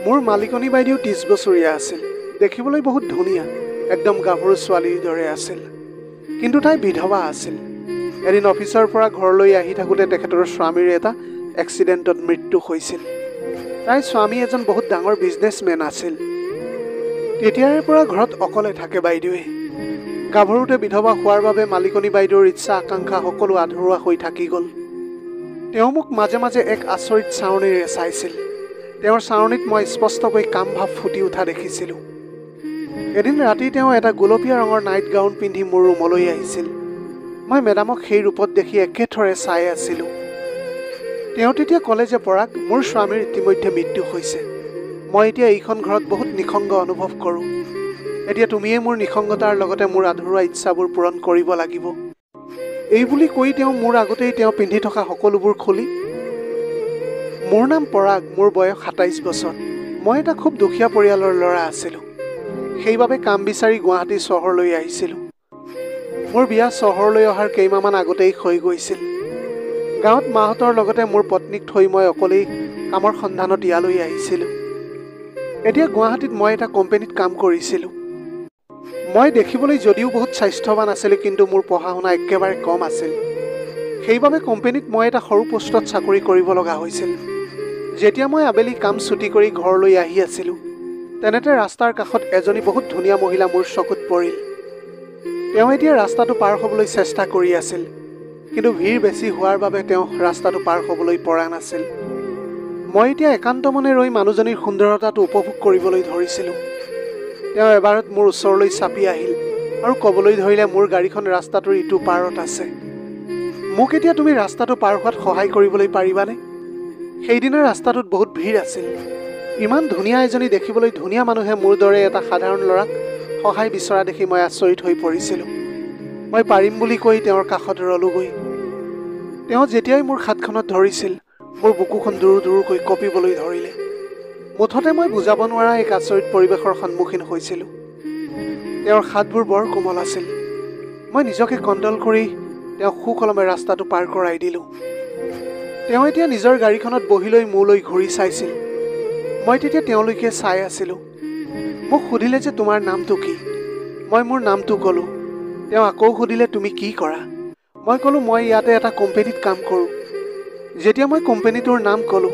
মোৰ মালিকনী বাইদেউ 30 বছৰীয়া আছিল। দেখিবলৈ বহুত ধুনীয়া, একদম গাভৰু ছোৱালীৰ দৰে আছিল। কিন্তু তাই বিধৱা আছিল। এদিন অফিচৰ পৰা ঘৰলৈ আহি থাকোঁতে তেখেতৰ স্বামীৰ এটা এক্সিডেণ্টত মৃত্যু হৈছিল। তাইৰ স্বামী এজন বহুত ডাঙৰ বিজনেছমেন আছিল। তেতিয়াৰে পৰা ঘৰত অকলে থাকে বাইদেৱে। গাভৰুতে বিধৱা হোৱাৰ বাবে মালিকনী বাইদেউৰ ইচ্ছা আকাংক্ষা সকলো আধৰুৱা হৈ থাকি গ'ল। তেওঁ মোক মাজে মাজে এক আচৰিত চাৱনিৰে চাইছিল। তেওঁৰ চাৱনিত মই স্পষ্টকৈ কাম ভাৱ ফুটি উঠা দেখিছিলোঁ। এদিন ৰাতি তেওঁ এটা গোলপীয়া ৰঙৰ নাইট গাউন পিন্ধি মোৰ ৰুমলৈ আহিছিল। মই মেডামক সেই ৰূপত দেখি একেথৰে চাই আছিলোঁ। তেওঁ তেতিয়া ক'লে যে পৰাগ, মোৰ স্বামীৰ ইতিমধ্যে মৃত্যু হৈছে। মই এতিয়া এইখন ঘৰত বহুত নিসংগ অনুভৱ কৰোঁ। এতিয়া তুমিয়ে মোৰ নিসংগতাৰ লগতে মোৰ আধৰুৱা ইচ্ছাবোৰ পূৰণ কৰিব লাগিব। এই বুলি কৈ তেওঁ মোৰ আগতেই তেওঁ পিন্ধি থকা সকলোবোৰ খুলি, মোৰ নাম পৰাগ, মোৰ বয়স 27 বছৰ। মই এটা খুব দুখীয়া পৰিয়ালৰ ল'ৰা আছিলোঁ। সেইবাবে কাম বিচাৰি গুৱাহাটী চহৰলৈ আহিছিলোঁ। মোৰ বিয়া চহৰলৈ অহাৰ কেইমাহমান আগতেই হৈ গৈছিল। গাঁৱত মাহঁতৰ লগতে মোৰ পত্নীক থৈ মই অকলেই কামৰ সন্ধানত ইয়ালৈ আহিছিলোঁ। এতিয়া গুৱাহাটীত মই এটা কোম্পানীত কাম কৰিছিলোঁ। মই দেখিবলৈ যদিও বহুত স্বাস্থ্যৱান আছিলোঁ, কিন্তু মোৰ পঢ়া শুনা একেবাৰে কম আছিল। সেইবাবে কোম্পানীত মই এটা সৰু পোষ্টত চাকৰি কৰিব লগা হৈছিল। যেতিয়া মই আবেলি কাম ছুটি কৰি ঘৰলৈ আহি আছিলোঁ, তেনেতে ৰাস্তাৰ কাষত এজনী বহুত ধুনীয়া মহিলা মোৰ চকুত পৰিল। তেওঁ এতিয়া ৰাস্তাটো পাৰ হ'বলৈ চেষ্টা কৰি আছিল, কিন্তু ভিৰ বেছি হোৱাৰ বাবে তেওঁ ৰাস্তাটো পাৰ হ'বলৈ পৰা নাছিল। মই এতিয়া একান্ত মনে ৰৈ মানুহজনীৰ সুন্দৰতাটো উপভোগ কৰিবলৈ ধৰিছিলোঁ। তেওঁ এবাৰত মোৰ ওচৰলৈ চাপি আহিল আৰু ক'বলৈ ধৰিলে, মোৰ গাড়ীখন ৰাস্তাটোৰ ইটো পাৰত আছে। মোক এতিয়া তুমি ৰাস্তাটো পাৰ হোৱাত সহায় কৰিবলৈ পাৰিবানে? সেইদিনা ৰাস্তাটোত বহুত ভিৰ আছিল। ইমান ধুনীয়া এজনী দেখিবলৈ ধুনীয়া মানুহে মোৰ দৰে এটা সাধাৰণ ল'ৰাক সহায় বিচৰা দেখি মই আচৰিত হৈ পৰিছিলোঁ। মই পাৰিম বুলি কৈ তেওঁৰ কাষত ৰলোগৈ। তেওঁ যেতিয়াই মোৰ হাতখনত ধৰিছিল, মোৰ বুকুখন দুৰু দুৰুকৈ কঁপিবলৈ ধৰিলে। মুঠতে মই বুজাব নোৱাৰা এক আচৰিত পৰিৱেশৰ সন্মুখীন হৈছিলোঁ। তেওঁৰ হাতবোৰ বৰ কোমল আছিল। মই নিজকে কণ্ট্ৰল কৰি তেওঁক সুকলমে ৰাস্তাটো পাৰ কৰাই দিলোঁ। তেওঁ এতিয়া নিজৰ গাড়ীখনত বহি লৈ মোলৈ ঘূৰি চাইছিল। মই তেতিয়া তেওঁলৈকে চাই আছিলোঁ। মোক সুধিলে যে তোমাৰ নামটো কি? মই মোৰ নামটো ক'লোঁ। তেওঁ আকৌ সুধিলে, তুমি কি কৰা? মই ক'লোঁ, মই ইয়াতে এটা কোম্পানীত কাম কৰোঁ। যেতিয়া মই কোম্পানীটোৰ নাম ক'লোঁ,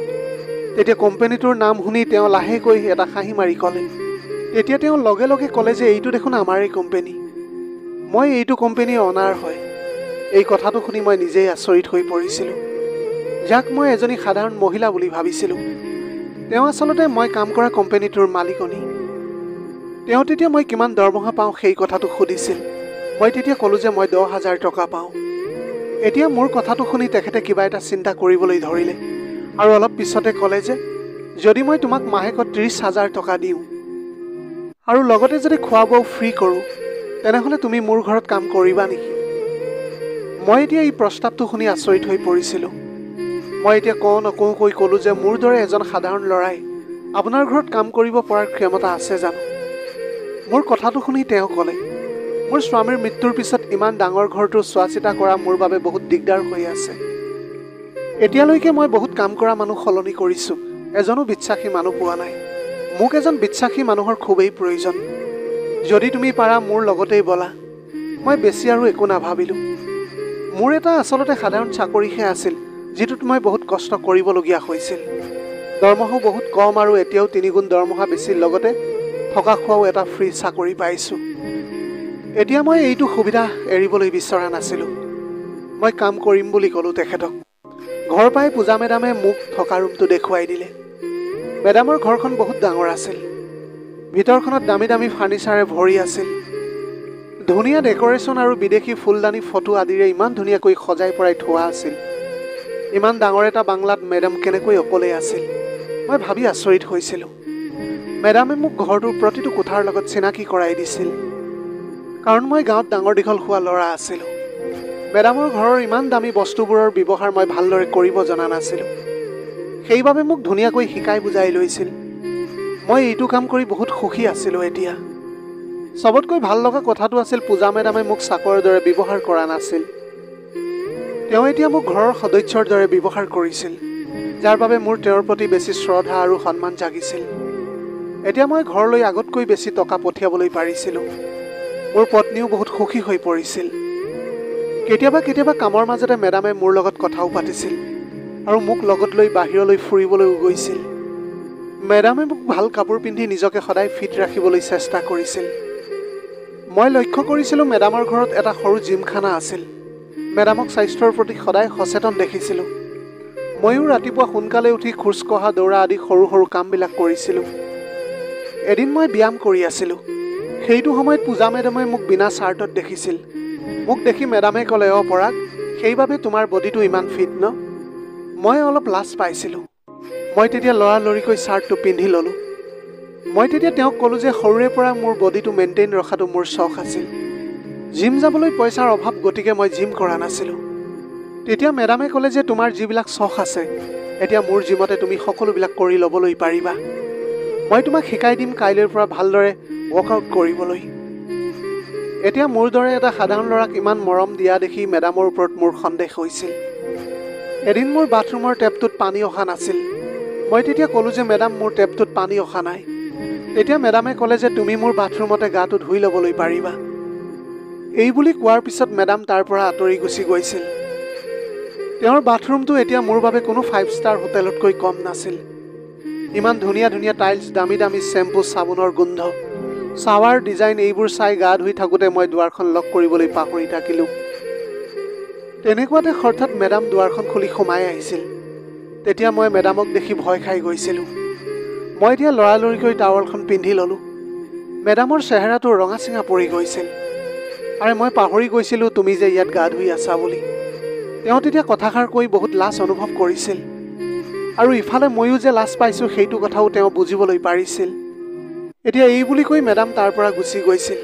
তেতিয়া কোম্পানীটোৰ নাম শুনি তেওঁ লাহেকৈ এটা হাঁহি মাৰি ক'লে। তেতিয়া তেওঁ লগে লগে ক'লে যে এইটো দেখোন আমাৰেই কোম্পানী। মই এইটো কোম্পানীৰ অনাৰ হয়। এই কথাটো শুনি মই নিজেই আচৰিত হৈ পৰিছিলোঁ। যাক মই এজনী সাধাৰণ মহিলা বুলি ভাবিছিলোঁ, তেওঁ আচলতে মই কাম কৰা কোম্পানীটোৰ মালিকনী। তেওঁ তেতিয়া মই কিমান দৰমহা পাওঁ সেই কথাটো সুধিছিল। মই তেতিয়া ক'লোঁ যে মই 10,000 টকা পাওঁ। এতিয়া মোৰ কথাটো শুনি তেখেতে কিবা এটা চিন্তা কৰিবলৈ ধৰিলে আৰু অলপ পিছতে ক'লে যে যদি মই তোমাক মাহেকত 30,000 টকা দিওঁ আৰু লগতে যদি খোৱা বোৱাও ফ্ৰী কৰোঁ, তেনেহ'লে তুমি মোৰ ঘৰত কাম কৰিবা নেকি? মই এতিয়া এই প্ৰস্তাৱটো শুনি আচৰিত হৈ পৰিছিলোঁ। মই এতিয়া নকওঁকৈ ক'লোঁ যে মোৰ দৰে এজন সাধাৰণ ল'ৰাই আপোনাৰ ঘৰত কাম কৰিব পৰাৰ ক্ষমতা আছে জানো? মোৰ কথাটো শুনি তেওঁ ক'লে, মোৰ স্বামীৰ মৃত্যুৰ পিছত ইমান ডাঙৰ ঘৰটো চোৱা চিতা কৰা মোৰ বাবে বহুত দিগদাৰ হৈ আছে। এতিয়ালৈকে মই বহুত কাম কৰা মানুহ সলনি কৰিছোঁ, এজনো বিশ্বাসী মানুহ পোৱা নাই। মোক এজন বিশ্বাসী মানুহৰ খুবেই প্ৰয়োজন। যদি তুমি পাৰা মোৰ লগতেই বলা। মই বেছি আৰু একো নাভাবিলোঁ। মোৰ এটা আচলতে সাধাৰণ চাকৰিহে আছিল, যিটোত মই বহুত কষ্ট কৰিবলগীয়া হৈছিল। দৰমহাও বহুত কম আৰু এতিয়াও 3 গুণ দৰমহা বেছি, লগতে থকা খোৱাও এটা ফ্ৰী চাকৰি পাইছোঁ। এতিয়া মই এইটো সুবিধা এৰিবলৈ বিচৰা নাছিলোঁ। মই কাম কৰিম বুলি ক'লোঁ তেখেতক। ঘৰ পাই পূজা মেডামে মোক থকা ৰুমটো দেখুৱাই দিলে। মেডামৰ ঘৰখন বহুত ডাঙৰ আছিল। ভিতৰখনত দামী দামী ফাৰ্নিচাৰে ভৰি আছিল। ধুনীয়া ডেক'ৰেশ্যন আৰু বিদেশী ফুলদানি ফটো আদিৰে ইমান ধুনীয়াকৈ সজাই পৰাই থোৱা আছিল। ইমান ডাঙৰ এটা বাংলাত মেডাম কেনেকৈ অকলে আছিল? মই ভাবি আচৰিত হৈছিলোঁ। মেডামে মোক ঘৰটোৰ প্ৰতিটো কোঠাৰ লগত চিনাকি কৰাই দিছিল, কাৰণ মই গাঁৱত ডাঙৰ দীঘল হোৱা ল'ৰা আছিলোঁ। মেডামৰ ঘৰৰ ইমান দামী বস্তুবোৰৰ ব্যৱহাৰ মই ভালদৰে কৰিব জনা নাছিলোঁ। সেইবাবে মোক ধুনীয়াকৈ শিকাই বুজাই লৈছিল। মই এইটো কাম কৰি বহুত সুখী আছিলোঁ। এতিয়া চবতকৈ ভাল লগা কথাটো আছিল, পূজা মেডামে মোক চাকৰৰ দৰে ব্যৱহাৰ কৰা নাছিল। তেওঁ এতিয়া মোক ঘৰৰ সদস্যৰ দৰে ব্যৱহাৰ কৰিছিল। যাৰ বাবে মোৰ তেওঁৰ প্ৰতি বেছি শ্ৰদ্ধা আৰু সন্মান জাগিছিল। এতিয়া মই ঘৰলৈ আগতকৈ বেছি টকা পঠিয়াবলৈ পাৰিছিলোঁ। মোৰ পত্নীও বহুত সুখী হৈ পৰিছিল। কেতিয়াবা কেতিয়াবা কামৰ মাজতে মেডামে মোৰ লগত কথাও পাতিছিল আৰু মোক লগত লৈ বাহিৰলৈ ফুৰিবলৈও গৈছিল। মেডামে মোক ভাল কাপোৰ পিন্ধি নিজকে সদায় ফিট ৰাখিবলৈ চেষ্টা কৰিছিল। মই লক্ষ্য কৰিছিলোঁ মেডামৰ ঘৰত এটা সৰু জিমখানা আছিল। মেডামক স্বাস্থ্যৰ প্ৰতি সদায় সচেতন দেখিছিলোঁ। ময়ো ৰাতিপুৱা সোনকালে উঠি খোজ কঢ়া দৌৰা আদি সৰু সৰু কামবিলাক কৰিছিলোঁ। এদিন মই ব্যায়াম কৰি আছিলোঁ। সেইটো সময়ত পূজা মেডামে মোক বিনা চাৰ্টত দেখিছিল। মোক দেখি মেডামে ক'লে, "অ পৰাগ, সেইবাবে তোমাৰ বডিটো ইমান ফিট ন?" মই অলপ লাজ পাইছিলোঁ। মই তেতিয়া লৰালৰিকৈ চাৰ্টটো পিন্ধি ল'লোঁ। মই তেতিয়া তেওঁক ক'লোঁ যে সৰুৰে পৰা মোৰ বডিটো মেইনটেইন ৰখাটো মোৰ চখ আছিল। জিম যাবলৈ পইচাৰ অভাৱ, গতিকে মই জিম কৰা নাছিলোঁ। তেতিয়া মেডামে ক'লে যে তোমাৰ যিবিলাক চখ আছে, এতিয়া মোৰ জিমতে তুমি সকলোবিলাক কৰি ল'বলৈ পাৰিবা। মই তোমাক শিকাই দিম কাইলৈৰ পৰা ভালদৰে ৱৰ্কআউট কৰিবলৈ। এতিয়া মোৰ দৰে এটা সাধাৰণ ল'ৰাক ইমান মৰম দিয়া দেখি মেডামৰ ওপৰত মোৰ সন্দেহ হৈছিল। এদিন মোৰ বাথৰুমৰ টেপটোত পানী অহা নাছিল। মই তেতিয়া ক'লোঁ যে মেডাম, মোৰ টেপটোত পানী অহা নাই। তেতিয়া মেডামে ক'লে যে তুমি মোৰ বাথৰুমতে গাটো ধুই ল'বলৈ পাৰিবা। এই বুলি কোৱাৰ পিছত মেডাম তাৰ পৰা আঁতৰি গুচি গৈছিল। তেওঁৰ বাথৰুমটো এতিয়া মোৰ বাবে কোনো 5 ষ্টাৰ হোটেলতকৈ কম নাছিল। ইমান ধুনীয়া ধুনীয়া টাইলছ, দামী দামী চেম্পু, চাবোনৰ গোন্ধ, শ্বাৱাৰ ডিজাইন এইবোৰ চাই গা ধুই থাকোঁতে মই দুৱাৰখন লক কৰিবলৈ পাহৰি থাকিলোঁ। তেনেকুৱাতে হঠাৎ মেডাম দুৱাৰখন খুলি সোমাই আহিছিল। তেতিয়া মই মেডামক দেখি ভয় খাই গৈছিলোঁ। মই এতিয়া লৰালৰিকৈ টাৱেলখন পিন্ধি ল'লোঁ। মেডামৰ চেহেৰাটো ৰঙা চিঙা পৰি গৈছিল। আৰে মই পাহৰি গৈছিলোঁ তুমি যে ইয়াত গা ধুই আছা বুলি। তেওঁ তেতিয়া কথাষাৰ কৈ বহুত লাজ অনুভৱ কৰিছিল। আৰু ইফালে ময়ো যে লাজ পাইছোঁ সেইটো কথাও তেওঁ বুজিবলৈ পাৰিছিল। এতিয়া এই বুলি কৈ মেডাম তাৰ পৰা গুচি গৈছিল।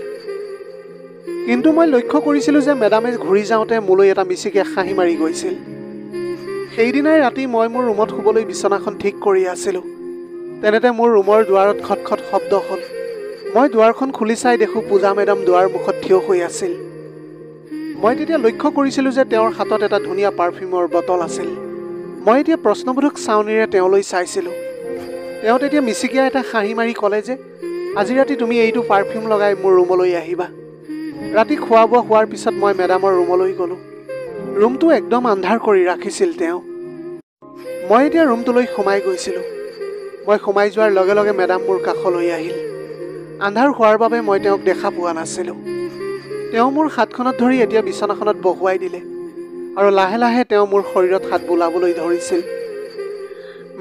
কিন্তু মই লক্ষ্য কৰিছিলোঁ যে মেডামে ঘূৰি যাওঁতে মোলৈ এটা মিচিকে হাঁহি মাৰি গৈছিল। সেইদিনাই ৰাতি মই মোৰ ৰুমত শুবলৈ বিচনাখন ঠিক কৰি আছিলোঁ। তেনেতে মোৰ ৰুমৰ দুৱাৰত খটখট শব্দ হ'ল। মই দুৱাৰখন খুলি চাই দেখোঁ পূজা মেডাম দুৱাৰ মুখত থিয় হৈ আছিল। মই তেতিয়া লক্ষ্য কৰিছিলোঁ যে তেওঁৰ হাতত এটা ধুনীয়া পাৰফিউমৰ বটল আছিল। মই এতিয়া প্ৰশ্নবোধক চাউনিৰে তেওঁলৈ চাইছিলোঁ। তেওঁ তেতিয়া মিচিকিয়া এটা হাঁহি মাৰি ক'লে যে আজি ৰাতি তুমি এইটো পাৰফিউম লগাই মোৰ ৰুমলৈ আহিবা। ৰাতি খোৱা বোৱা হোৱাৰ পিছত মই মেডামৰ ৰুমলৈ গ'লোঁ। ৰুমটো একদম আন্ধাৰ কৰি ৰাখিছিল তেওঁ। মই এতিয়া ৰুমটোলৈ সোমাই গৈছিলোঁ। মই সোমাই যোৱাৰ লগে লগে মেডাম মোৰ কাষলৈ আহিল। আন্ধাৰ হোৱাৰ বাবে মই তেওঁক দেখা পোৱা নাছিলোঁ। তেওঁ মোৰ হাতখনত ধৰি এতিয়া বিচনাখনত বহুৱাই দিলে আৰু লাহে লাহে তেওঁ মোৰ শৰীৰত হাত বোলাবলৈ ধৰিছিল।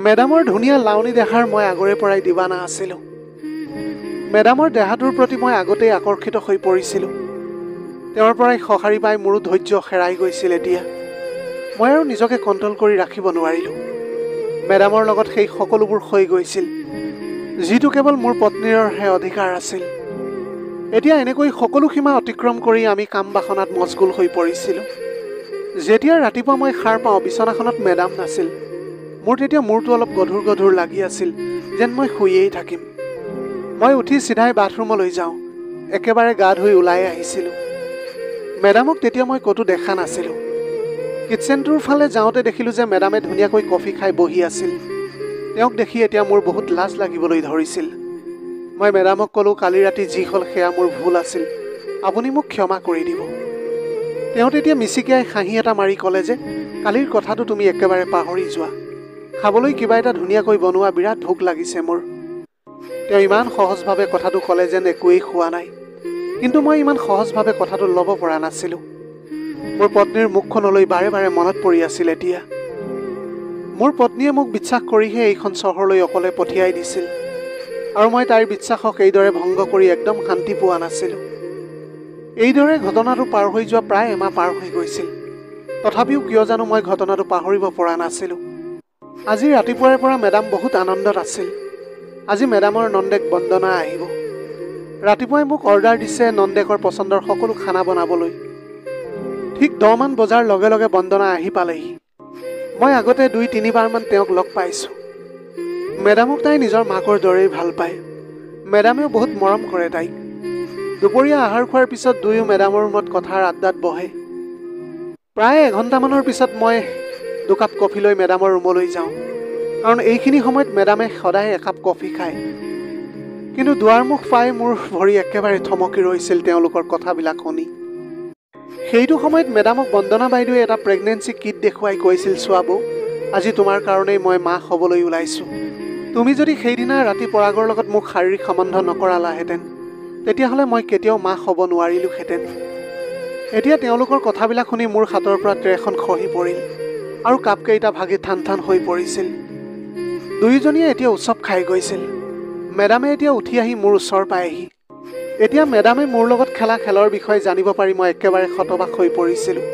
মেডামৰ ধুনীয়া লাৱনি দেখাৰ মই আগৰে পৰাই দিৱানা আছিলোঁ। মেডামৰ দেহাটোৰ প্ৰতি মই আগতেই আকৰ্ষিত হৈ পৰিছিলোঁ। তেওঁৰ পৰাই সঁহাৰি পাই মোৰো ধৈৰ্য হেৰাই গৈছিল। এতিয়া মই আৰু নিজকে কণ্ট্ৰল কৰি ৰাখিব নোৱাৰিলোঁ। মেডামৰ লগত সেই সকলোবোৰ হৈ গৈছিল, যিটো কেৱল মোৰ পত্নীৰহে অধিকাৰ আছিল। এতিয়া এনেকৈ সকলো সীমা অতিক্ৰম কৰি আমি কাম বাসনাত মচগুল হৈ পৰিছিলোঁ। যেতিয়া ৰাতিপুৱা মই সাৰ পাওঁ, বিচনাখনত মেডাম নাছিল। মোৰ তেতিয়া মূৰটো অলপ গধুৰ গধুৰ লাগি আছিল, যেন মই শুয়েই থাকিম। মই উঠি চিধাই বাথৰুমলৈ যাওঁ। একেবাৰে গা ধুই ওলাই আহিছিলোঁ। মেডামক তেতিয়া মই ক'তো দেখা নাছিলোঁ। কিটচেনটোৰ ফালে যাওঁতে দেখিলোঁ যে মেডামে ধুনীয়াকৈ কফি খাই বহি আছিল। তেওঁক দেখি এতিয়া মোৰ বহুত লাজ লাগিবলৈ ধৰিছিল। মই মেডামক ক'লোঁ, কালি ৰাতি যি হ'ল সেয়া মোৰ ভুল আছিল, আপুনি মোক ক্ষমা কৰি দিব। তেওঁ তেতিয়া মিচিকিয়াই হাঁহি এটা মাৰি ক'লে যে কালিৰ কথাটো তুমি একেবাৰে পাহৰি যোৱা। খাবলৈ কিবা এটা ধুনীয়াকৈ বনোৱা, বিৰাট ভোক লাগিছে মোৰ। তেওঁ ইমান সহজভাৱে কথাটো ক'লে যেন একোৱেই খোৱা নাই। কিন্তু মই ইমান সহজভাৱে কথাটো ল'ব পৰা নাছিলোঁ। মোৰ পত্নীৰ মুখখনলৈ বাৰে বাৰে মনত পৰি আছিল এতিয়া। মোৰ পত্নীয়ে মোক বিশ্বাস কৰিহে এইখন চহৰলৈ অকলে পঠিয়াই দিছিল, আৰু মই তাইৰ বিশ্বাসক এইদৰে ভংগ কৰি একদম শান্তি পোৱা নাছিলোঁ। এইদৰে ঘটনাটো পাৰ হৈ যোৱা প্ৰায় এমাহ পাৰ হৈ গৈছিল। তথাপিও কিয় জানো মই ঘটনাটো পাহৰিব পৰা নাছিলোঁ। আজি ৰাতিপুৱাৰে পৰা মেডাম বহুত আনন্দত আছিল। আজি মেডামৰ নন্দেক বন্দনা আহিব। ৰাতিপুৱাই মোক অৰ্ডাৰ দিছে নন্দেকৰ পচন্দৰ সকলো খানা বনাবলৈ। ঠিক 10 মান বজাৰ লগে লগে বন্দনা আহি পালেহি। মই আগতে 2-3বাৰমান তেওঁক লগ পাইছোঁ। মেডামক তাই নিজৰ মাকৰ দৰেই ভাল পায়। মেডামেও বহুত মৰম কৰে তাইক। দুপৰীয়া আহাৰ খোৱাৰ পিছত দুয়ো মেডামৰ ৰুমত কথাৰ আড্ডাত বহে। প্ৰায় 1 ঘণ্টামানৰ পিছত মই 2 কাপ কফি লৈ মেডামৰ ৰুমলৈ যাওঁ। কাৰণ এইখিনি সময়ত মেডামে সদায় একাপ কফি খায়। কিন্তু দুৱাৰমুখ পাই মোৰ ভৰি একেবাৰে থমকি ৰৈছিল তেওঁলোকৰ কথাবিলাক শুনি। সেইটো সময়ত মেডামক বন্দনা বাইদেৱে এটা প্ৰেগনেঞ্চি কিট দেখুৱাই কৈছিল, চোৱা বৌ, আজি তোমাৰ কাৰণেই মই মা হ'বলৈ ওলাইছোঁ। তুমি যদি সেইদিনা ৰাতি পৰাগৰ লগত মোক শাৰীৰিক সম্বন্ধ নকৰালাহেঁতেন তেতিয়াহ'লে মই কেতিয়াও মা হ'ব নোৱাৰিলোহেঁতেন। এতিয়া তেওঁলোকৰ কথাবিলাক শুনি মোৰ হাতৰ পৰা ট্ৰেখন খহি পৰিল আৰু কাপকেইটা ভাগি ঠান ঠান হৈ পৰিছিল। দুয়োজনীয়ে এতিয়া উৎসৱ খাই গৈছিল। মেডামে এতিয়া উঠি আহি মোৰ ওচৰ পায়হি। এতিয়া মেডামে মোৰ লগত খেলা খেলৰ বিষয়ে জানিব পাৰি মই একেবাৰে হতবাক হৈ পৰিছিলোঁ।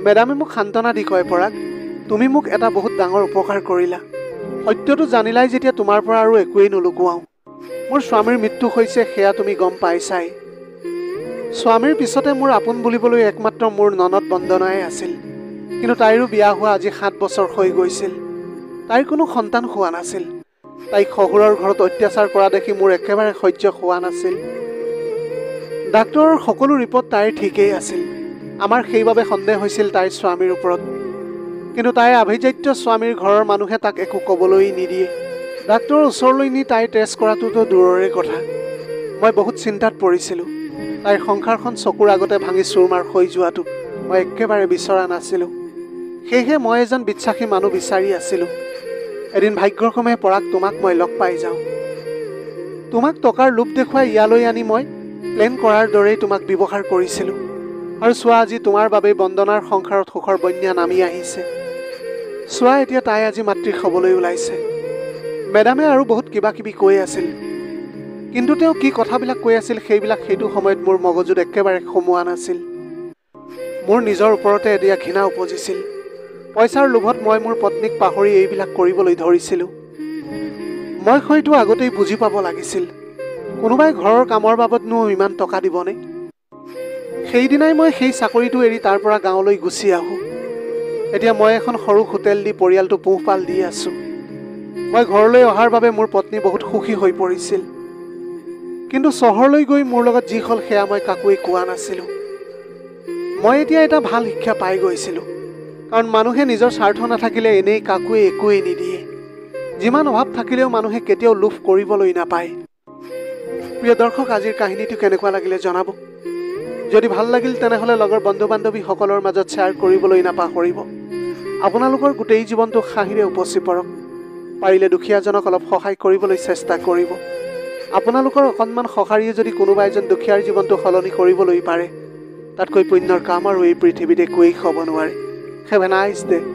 মেডামে মোক সান্তনা দি কয়, পৰাগ, তুমি মোক এটা বহুত ডাঙৰ উপকাৰ কৰিলা। সত্যটো জানিলাই যেতিয়া তোমাৰ পৰা আৰু একোৱেই নুলুকুৱাওঁ। মোৰ স্বামীৰ মৃত্যু হৈছে সেয়া তুমি গম পাইছাই। স্বামীৰ পিছতে মোৰ আপোন বুলিবলৈ একমাত্ৰ মোৰ ননদ বন্দনাই আছিল। কিন্তু তাইৰো বিয়া হোৱা আজি 7 বছৰ হৈ গৈছিল। তাইৰ কোনো সন্তান হোৱা নাছিল। তাইক শহুৰৰ ঘৰত অত্যাচাৰ কৰা দেখি মোৰ একেবাৰে সহ্য হোৱা নাছিল। ডাক্তৰৰ সকলো ৰিপৰ্ট তাইৰ ঠিকেই আছিল। আমাৰ সেইবাবে সন্দেহ হৈছিল তাইৰ স্বামীৰ ওপৰত। কিন্তু তাইৰ আভিজাত্য স্বামীৰ ঘৰৰ মানুহে তাক একো ক'বলৈ নিদিয়ে। ডাক্তৰৰ ওচৰলৈ নি তাইৰ টেষ্ট কৰাটোতো দূৰৰে কথা। মই বহুত চিন্তাত পৰিছিলোঁ। তাইৰ সংসাৰখন চকুৰ আগতে ভাঙি চুৰমাৰ হৈ যোৱাটো মই একেবাৰে বিচৰা নাছিলোঁ। সেয়েহে মই এজন বিশ্বাসী মানুহ বিচাৰি আছিলোঁ। এদিন ভাগ্যক্ৰমে পৰাগ তোমাক মই লগ পাই যাওঁ। তোমাক টকাৰ লোভ দেখুৱাই ইয়ালৈ আনি মই প্লেন কৰাৰ দৰেই তোমাক ব্যৱহাৰ কৰিছিলোঁ। আৰু চোৱা, আজি তোমাৰ বাবেই বন্দনাৰ সংসাৰত সুখৰ বন্যা নামি আহিছে। চোৱা, এতিয়া তাই আজি মাতৃ হ'বলৈ ওলাইছে। মেডামে আৰু বহুত কিবা কিবি কৈ আছিল। কিন্তু তেওঁ কি কথাবিলাক কৈ আছিল সেইবিলাক সেইটো সময়ত মোৰ মগজুত একেবাৰে সোমোৱা নাছিল। মোৰ নিজৰ ওপৰতে এতিয়া ঘৃণা উপজিছিল। পইচাৰ লোভত মই মোৰ পত্নীক পাহৰি এইবিলাক কৰিবলৈ ধৰিছিলোঁ। মই হয়তো আগতেই বুজি পাব লাগিছিল। কোনোবাই ঘৰৰ কামৰ বাবদনো ইমান টকা দিবনে? সেইদিনাই মই সেই চাকৰিটো এৰি তাৰ পৰা গাঁৱলৈ গুচি আহোঁ। এতিয়া মই এখন সৰু হোটেল দি পৰিয়ালটো পোহপাল দি আছোঁ। মই ঘৰলৈ অহাৰ বাবে মোৰ পত্নী বহুত সুখী হৈ পৰিছিল। কিন্তু চহৰলৈ গৈ মোৰ লগত যি হ'ল সেয়া মই কাকোৱেই কোৱা নাছিলোঁ। মই এতিয়া এটা ভাল শিক্ষা পাই গৈছিলোঁ। কাৰণ মানুহে নিজৰ স্বাৰ্থ নাথাকিলে এনেই কাকোৱে একোৱেই নিদিয়ে। যিমান অভাৱ থাকিলেও মানুহে কেতিয়াও লোভ কৰিবলৈ নাপায়। প্ৰিয় দৰ্শক, আজিৰ কাহিনীটো কেনেকুৱা লাগিলে জনাব। যদি ভাল লাগিল তেনেহ'লে লগৰ বন্ধু বান্ধৱীসকলৰ মাজত শ্বেয়াৰ কৰিবলৈ নাপাহৰিব। আপোনালোকৰ গোটেই জীৱনটো হাঁহিৰে উপচি পৰক। পাৰিলে দুখীয়াজনক অলপ সহায় কৰিবলৈ চেষ্টা কৰিব। আপোনালোকৰ অকণমান সঁহাৰিয়ে যদি কোনোবা এজন দুখীয়াৰ জীৱনটো সলনি কৰিবলৈ পাৰে, তাতকৈ পুণ্যৰ কাম আৰু এই পৃথিৱীত একোৱেই হ'ব নোৱাৰে। Have a nice day.